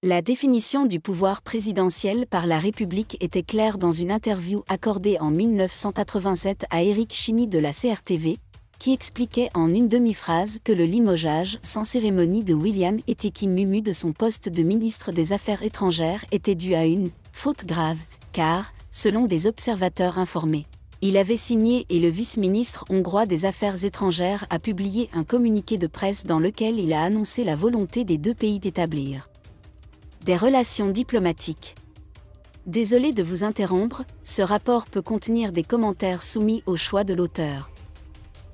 La définition du pouvoir présidentiel par la République était claire dans une interview accordée en 1987 à Éric Chini de la CRTV, qui expliquait en une demi-phrase que le limogeage sans cérémonie de William Eteki Mumu de son poste de ministre des Affaires étrangères était dû à une « faute grave », car, selon des observateurs informés, il avait signé et le vice-ministre hongrois des Affaires étrangères a publié un communiqué de presse dans lequel il a annoncé la volonté des deux pays d'établir des relations diplomatiques. Désolé de vous interrompre, ce rapport peut contenir des commentaires soumis au choix de l'auteur.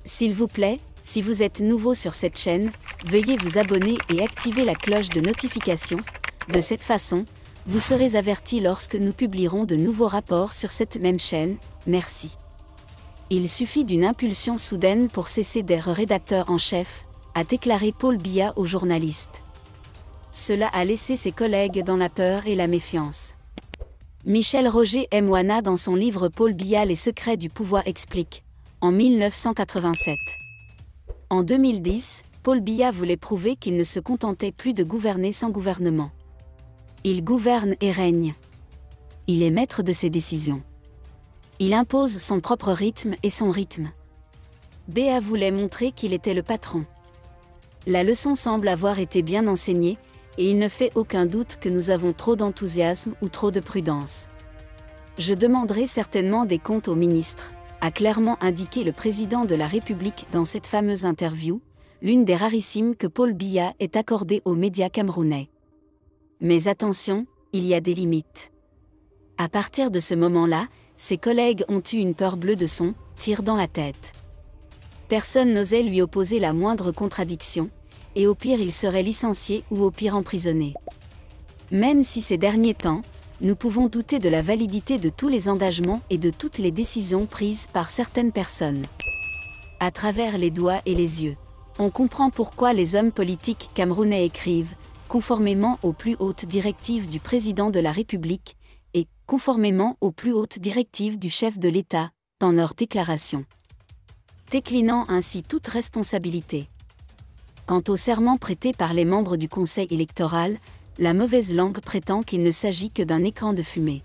S'il vous plaît, si vous êtes nouveau sur cette chaîne, veuillez vous abonner et activer la cloche de notification. De cette façon, vous serez averti lorsque nous publierons de nouveaux rapports sur cette même chaîne. Merci. Il suffit d'une impulsion soudaine pour cesser d'être rédacteur en chef, a déclaré Paul Biya aux journalistes. Cela a laissé ses collègues dans la peur et la méfiance. Michel Roger Mwana dans son livre Paul Biya Les secrets du pouvoir explique, en 1987. En 2010, Paul Biya voulait prouver qu'il ne se contentait plus de gouverner sans gouvernement. Il gouverne et règne. Il est maître de ses décisions. Il impose son propre rythme et son rythme. Biya voulait montrer qu'il était le patron. La leçon semble avoir été bien enseignée, et il ne fait aucun doute que nous avons trop d'enthousiasme ou trop de prudence. Je demanderai certainement des comptes au ministre, a clairement indiqué le président de la République dans cette fameuse interview, l'une des rarissimes que Paul Biya ait accordée aux médias camerounais. Mais attention, il y a des limites. À partir de ce moment-là, ses collègues ont eu une peur bleue de son « tir dans la tête ». Personne n'osait lui opposer la moindre contradiction, et au pire il serait licencié ou au pire emprisonné. Même si ces derniers temps, nous pouvons douter de la validité de tous les engagements et de toutes les décisions prises par certaines personnes. À travers les doigts et les yeux, on comprend pourquoi les hommes politiques camerounais écrivent, conformément aux plus hautes directives du président de la République, et conformément aux plus hautes directives du chef de l'État, dans leurs déclarations, déclinant ainsi toute responsabilité. Quant au serment prêté par les membres du Conseil électoral, la mauvaise langue prétend qu'il ne s'agit que d'un écran de fumée.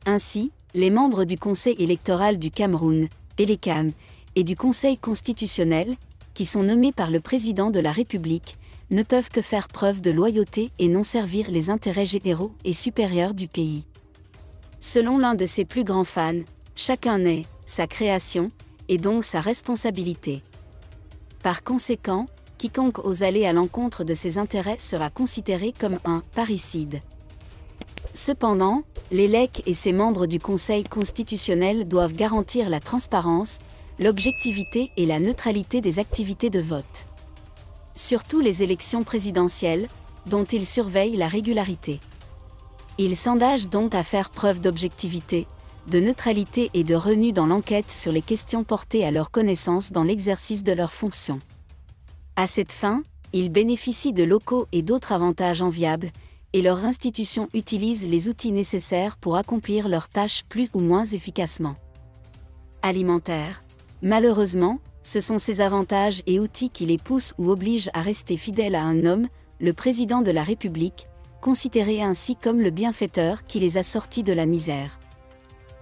Ainsi, les membres du Conseil électoral du Cameroun, ELECAM, et du Conseil constitutionnel, qui sont nommés par le président de la République, ne peuvent que faire preuve de loyauté et non servir les intérêts généraux et supérieurs du pays. Selon l'un de ses plus grands fans, chacun est sa création, et donc sa responsabilité. Par conséquent, quiconque ose aller à l'encontre de ses intérêts sera considéré comme un parricide. Cependant, l'ELEC et ses membres du Conseil constitutionnel doivent garantir la transparence, l'objectivité et la neutralité des activités de vote. Surtout les élections présidentielles, dont ils surveillent la régularité. Ils s'engagent donc à faire preuve d'objectivité, de neutralité et de retenue dans l'enquête sur les questions portées à leur connaissance dans l'exercice de leurs fonctions. À cette fin, ils bénéficient de locaux et d'autres avantages enviables, et leurs institutions utilisent les outils nécessaires pour accomplir leurs tâches plus ou moins efficacement. Alimentaire. Malheureusement, ce sont ces avantages et outils qui les poussent ou obligent à rester fidèles à un homme, le président de la République, considéré ainsi comme le bienfaiteur qui les a sortis de la misère.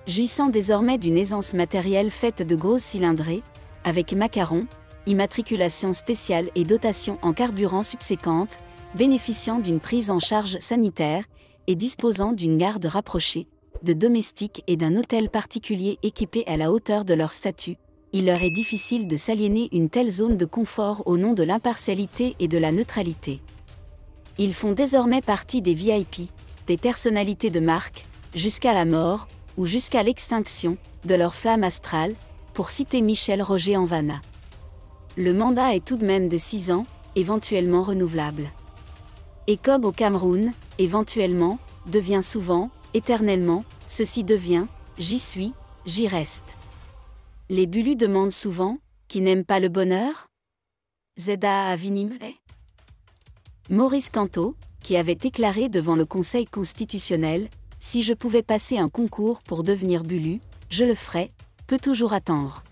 Jouissant désormais d'une aisance matérielle faite de grosses cylindrées, avec macarons, immatriculation spéciale et dotation en carburant subséquente, bénéficiant d'une prise en charge sanitaire, et disposant d'une garde rapprochée, de domestiques et d'un hôtel particulier équipé à la hauteur de leur statut, il leur est difficile de s'aliéner une telle zone de confort au nom de l'impartialité et de la neutralité. Ils font désormais partie des VIP, des personnalités de marque, jusqu'à la mort, ou jusqu'à l'extinction, de leur flamme astrale, pour citer Michel Roger Mwana. Le mandat est tout de même de 6 ans, éventuellement renouvelable. Et comme au Cameroun, éventuellement, devient souvent, éternellement, ceci devient, j'y suis, j'y reste. Les Bulus demandent souvent, qui n'aiment pas le bonheur? Zeda Avinimre. Maurice Kanto, qui avait déclaré devant le Conseil constitutionnel, si je pouvais passer un concours pour devenir Bulu, je le ferais, peut toujours attendre.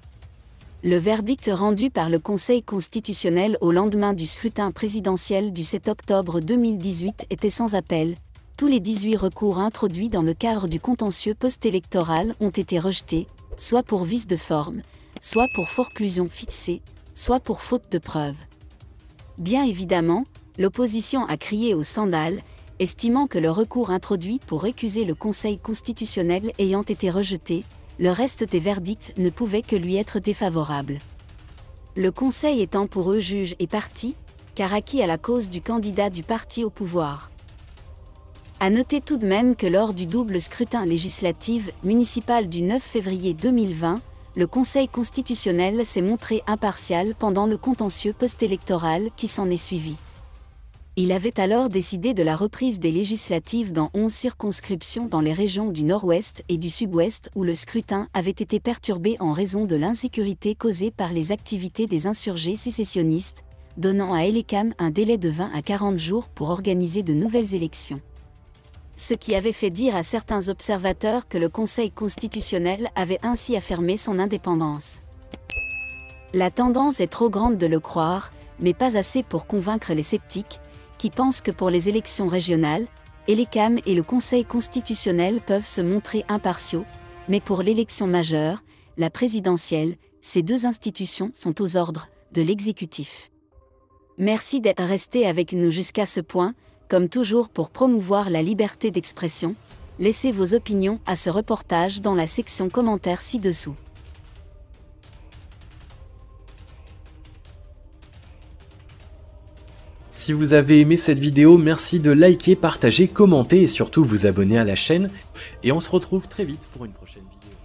Le verdict rendu par le Conseil constitutionnel au lendemain du scrutin présidentiel du 7 octobre 2018 était sans appel. Tous les 18 recours introduits dans le cadre du contentieux post-électoral ont été rejetés, soit pour vice de forme, soit pour forclusion fixée, soit pour faute de preuve. Bien évidemment, l'opposition a crié au scandale, estimant que le recours introduit pour récuser le Conseil constitutionnel ayant été rejeté, le reste des verdicts ne pouvait que lui être défavorable. Le Conseil étant pour eux juge et partie, car acquis à la cause du candidat du parti au pouvoir. À noter tout de même que lors du double scrutin législatif municipal du 9 février 2020, le Conseil constitutionnel s'est montré impartial pendant le contentieux post-électoral qui s'en est suivi. Il avait alors décidé de la reprise des législatives dans 11 circonscriptions dans les régions du Nord-Ouest et du Sud-Ouest où le scrutin avait été perturbé en raison de l'insécurité causée par les activités des insurgés sécessionnistes, donnant à Elecam un délai de 20 à 40 jours pour organiser de nouvelles élections. Ce qui avait fait dire à certains observateurs que le Conseil constitutionnel avait ainsi affirmé son indépendance. La tendance est trop grande de le croire, mais pas assez pour convaincre les sceptiques, qui pensent que pour les élections régionales, Elecam et le Conseil constitutionnel peuvent se montrer impartiaux, mais pour l'élection majeure, la présidentielle, ces deux institutions sont aux ordres de l'exécutif. Merci d'être resté avec nous jusqu'à ce point, comme toujours pour promouvoir la liberté d'expression. Laissez vos opinions à ce reportage dans la section commentaires ci-dessous. Si vous avez aimé cette vidéo, merci de liker, partager, commenter et surtout vous abonner à la chaîne. Et on se retrouve très vite pour une prochaine vidéo.